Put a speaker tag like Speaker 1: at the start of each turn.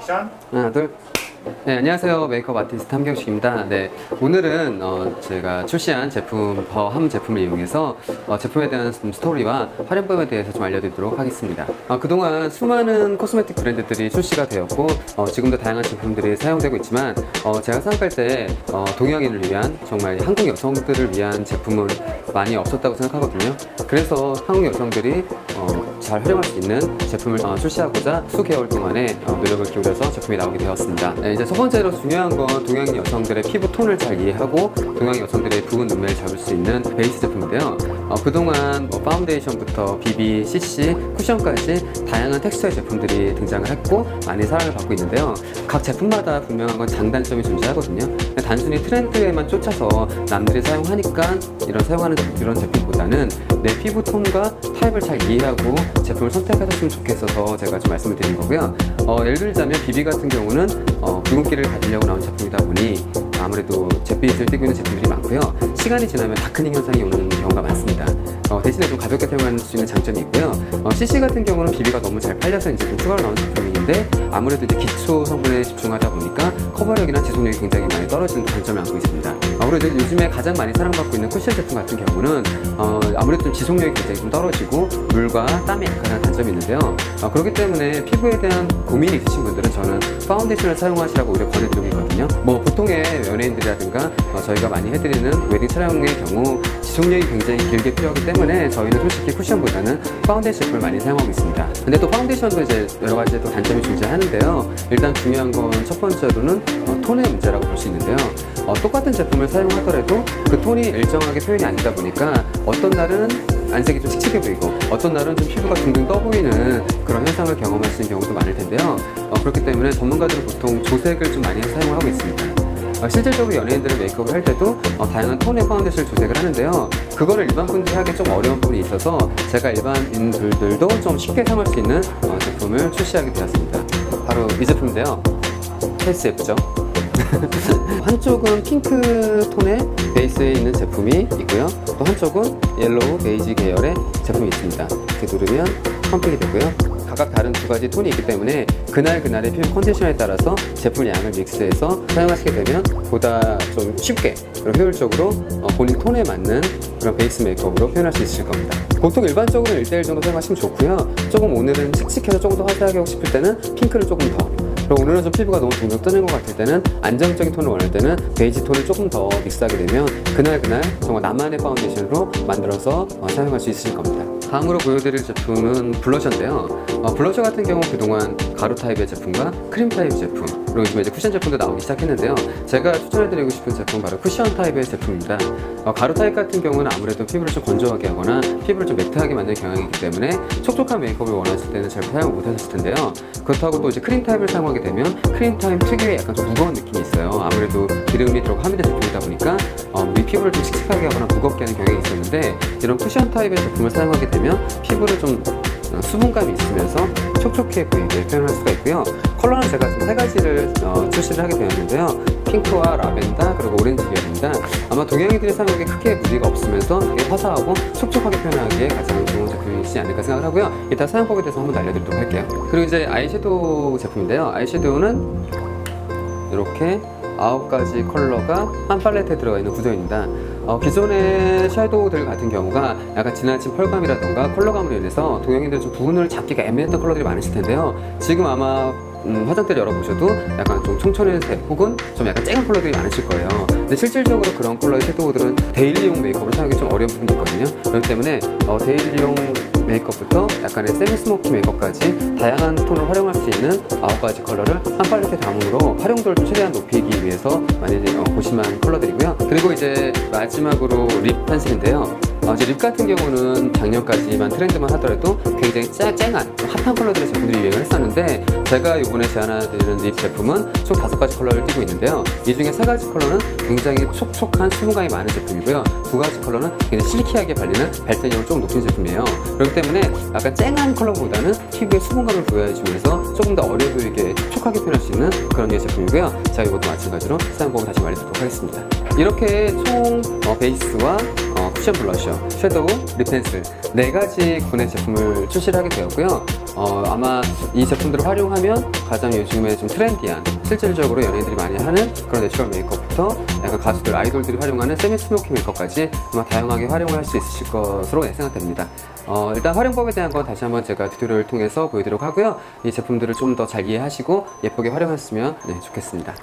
Speaker 1: 액션.
Speaker 2: 하나, 둘. 네, 안녕하세요. 메이크업 아티스트 함경식입니다. 네, 오늘은 제가 출시한 제품 더함 제품을 이용해서 제품에 대한 스토리와 활용법에 대해서 좀 알려드리도록 하겠습니다. 그동안 수많은 코스메틱 브랜드들이 출시가 되었고 지금도 다양한 제품들이 사용되고 있지만 제가 생각할 때 동양인을 위한, 정말 한국 여성들을 위한 제품은 많이 없었다고 생각하거든요. 그래서 한국 여성들이 잘 활용할 수 있는 제품을 출시하고자 수개월 동안의 노력을 기울여서 제품이 나오게 되었습니다. 네, 이제 첫 번째로 중요한 건 동양인 여성들의 피부 톤을 잘 이해하고 동양인 여성들의 부분 눈매를 잡을 수 있는 베이스 제품인데요. 그동안 파운데이션부터 BB, CC, 쿠션까지 다양한 텍스처의 제품들이 등장을 했고 많이 사랑을 받고 있는데요. 각 제품마다 분명한 건 장단점이 존재하거든요. 단순히 트렌드에만 쫓아서 남들이 사용하니까 사용하는 이런 제품보다는 내 피부 톤과 타입을 잘 이해하고 제품을 선택하셨으면 좋겠어서 제가 좀 말씀을 드린 거고요. 예를 들자면 BB 같은 경우는 붉은기를 가지려고 나온 제품이다 보니 아무래도 잿빛을 띠고 있는 제품들이 많고요. 시간이 지나면 다크닝 현상이 오는 경우가 많습니다. 대신에 좀 가볍게 사용할 수 있는 장점이 있고요. CC 같은 경우는 BB가 너무 잘 팔려서 이제 좀 추가로 나온 제품인데 아무래도 이제 기초 성분에 집중하다 보니까 커버력이나 지속력이 굉장히 많이 떨어지는 단점을 안고 있습니다. 그리고 요즘에 가장 많이 사랑받고 있는 쿠션 제품 같은 경우는 아무래도 좀 지속력이 굉장히 좀 떨어지고 물과 땀이 약간의 단점이 있는데요. 그렇기 때문에 피부에 대한 고민이 있으신 분들은 저는 파운데이션을 사용하시라고 오히려 권해드리고 있거든요. 보통의 연예인들이라든가 저희가 많이 해드리는 웨딩 촬영의 경우 지속력이 굉장히 길게 필요하기 때문에 저희는 솔직히 쿠션보다는 파운데이션 제품을 많이 사용하고 있습니다. 근데 또 파운데이션도 이제 여러 가지 또 단점이 존재하는데요. 일단 중요한 건 첫 번째로는 톤의 문제라고 볼 수 있는데요. 똑같은 제품을 사용하더라도 그 톤이 일정하게 표현이 안 되다 보니까 어떤 날은 안색이 좀 칙칙해 보이고 어떤 날은 좀 피부가 둥둥 떠 보이는 그런 현상을 경험하시는 경우도 많을 텐데요. 그렇기 때문에 전문가들은 보통 조색을 좀 많이 사용을 하고 있습니다. 실질적으로 연예인들은 메이크업을 할 때도 다양한 톤의 파운데이션을 조색을 하는데요. 그거를 일반 분들이 하기 좀 어려운 부분이 있어서 제가 일반인들도 좀 쉽게 사용할 수 있는 제품을 출시하게 되었습니다. 바로 이 제품인데요. 케이스 예쁘죠? 한쪽은 핑크 톤의 베이스에 있는 제품이 있고요. 또 한쪽은 옐로우, 베이지 계열의 제품이 있습니다. 이렇게 누르면 펌핑이 되고요. 각각 다른 두 가지 톤이 있기 때문에 그날의 피부 컨디션에 따라서 제품 양을 믹스해서 사용하시게 되면 보다 좀 쉽게 그리고 효율적으로 본인 톤에 맞는 그런 베이스 메이크업으로 표현할 수 있으실 겁니다. 보통 일반적으로 1:1 정도 사용하시면 좋고요. 조금 오늘은 칙칙해서 조금 더 화사하게 하고 싶을 때는 핑크를 조금 더, 그리고 오늘은 좀 피부가 너무 둥둥 뜨는 것 같을 때는 안정적인 톤을 원할 때는 베이지 톤을 조금 더 믹스하게 되면 그날 정말 나만의 파운데이션으로 만들어서 사용할 수 있으실 겁니다. 다음으로 보여드릴 제품은 블러셔인데요. 블러셔 같은 경우 그동안 가루 타입의 제품과 크림 타입 제품, 그리고 요즘에 이제 쿠션 제품도 나오기 시작했는데요. 제가 추천해드리고 싶은 제품은 바로 쿠션 타입의 제품입니다. 가루 타입 같은 경우는 아무래도 피부를 좀 건조하게 하거나 피부를 좀 매트하게 만드는 경향이 있기 때문에 촉촉한 메이크업을 원하실 때는 잘 사용을 못하셨을 텐데요. 그렇다고 또 이제 크림 타입을 사용하게 되면 크림 타입 특유의 약간 좀 무거운 느낌이 있어요. 아무래도 기름이 들어가 함유된 제품이다 보니까 우리 피부를 좀 칙칙하게 하거나 무겁게 하는 경향이 있었는데 이런 쿠션 타입의 제품을 사용하게 되면 피부를 좀 수분감이 있으면서 촉촉해 보이게 표현할 수가 있고요. 컬러는 제가 지금 세 가지를 출시를 하게 되었는데요. 핑크와 라벤더 그리고 오렌지 계열입니다. 아마 동양인들이 사용하기에 크게 무리가 없으면서 되게 화사하고 촉촉하게 표현하기에 가장 좋은 제품이지 않을까 생각을 하고요. 이따 사용법에 대해서 한번 알려드리도록 할게요. 그리고 이제 아이섀도우 제품인데요. 아이섀도우는 이렇게 9가지 컬러가 한 팔레트에 들어가 있는 구조입니다. 기존의 섀도우들 같은 경우가 약간 지나친 펄감이라던가 컬러감으로 인해서 동양인들 좀 부분을 잡기가 애매했던 컬러들이 많으실 텐데요. 지금 아마 화장대를 열어보셔도 약간 좀 청천회색 혹은 좀 약간 쨍한 컬러들이 많으실 거예요. 근데 실질적으로 그런 컬러의 섀도우들은 데일리용 메이크업을 사용하기 좀 어려운 부분이 있거든요. 그렇기 때문에 데일리용 메이크업부터 약간의 세미 스모키 메이크업까지 다양한 톤을 활용할 수 있는 9가지 컬러를 한 팔레트에 담음으로 활용도를 좀 최대한 높이기 위해서 많이 고심한 컬러들이고요. 그리고 이제 마지막으로 립 탄색인데요. 이제 립 같은 경우는 작년까지만 트렌드만 하더라도 굉장히 쨍한 핫한 컬러들의 제품들이 유행을 했었는데 제가 이번에 제안해드리는 립 제품은 총 5가지 컬러를 띄고 있는데요. 이 중에 3가지 컬러는 굉장히 굉장히 촉촉한 수분감이 많은 제품이고요. 두 가지 컬러는 굉장히 실키하게 발리는 발색력을 조금 높인 제품이에요. 그렇기 때문에 약간 쨍한 컬러보다는 피부에 수분감을 부여해주면서 조금 더 어려 보이게 촉촉하게 표현할 수 있는 그런 류의 제품이고요. 자, 이것도 마찬가지로 사용법을 다시 말해드리도록 하겠습니다. 이렇게 총 베이스와 쿠션 블러셔, 섀도우, 립 펜슬 4가지 군의 제품을 출시를 하게 되었고요. 아마 이 제품들을 활용하면 가장 요즘에 좀 트렌디한, 실질적으로 연예인들이 많이 하는 그런 내추럴 메이크업부터 약간 가수들, 아이돌들이 활용하는 세미 스모키 메이크업까지 아마 다양하게 활용을 할 수 있으실 것으로 생각됩니다. 일단 활용법에 대한 건 다시 한번 제가 튜토리얼을 통해서 보여드리도록 하고요. 이 제품들을 좀 더 잘 이해하시고 예쁘게 활용하셨으면 좋겠습니다.